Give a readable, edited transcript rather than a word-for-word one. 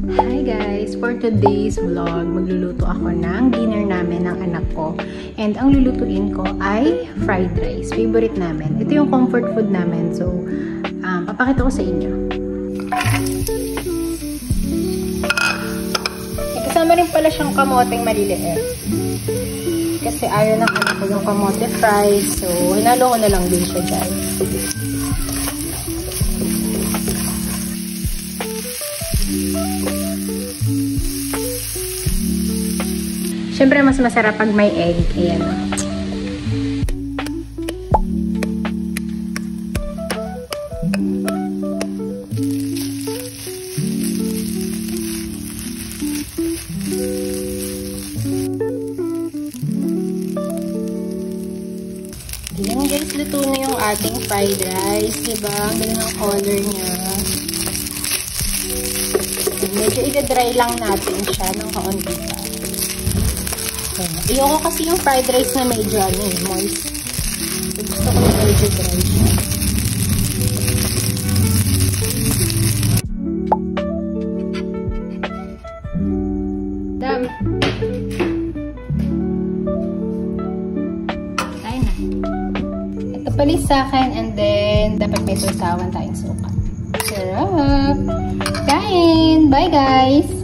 Hi guys! For today's vlog, magluluto ako ng dinner namin ng anak ko. And ang lulutuin ko ay fried rice. Favorite namin. Ito yung comfort food namin. So, papakita ko sa inyo. Kasama rin pala siyang kamoteng maliliit. Kasi ayaw ng anak ko yung kamote fried. So, hinalo ko na lang din siya dyan. Siyempre, mas masarap pag may egg. Ayan. Ayan guys, luto na yung ating fried rice. Diba? Ang ganda ng color niya. Medyo i-dry lang natin siya ng kaunti pa. Ayoko kasi yung fried rice na medyo moist. Gusto ko yung medyo dry siya. Dami. Kain na. Ito pala sa akin and then dapat may sausawan tayong suka. Sarap! Kain! Bye guys!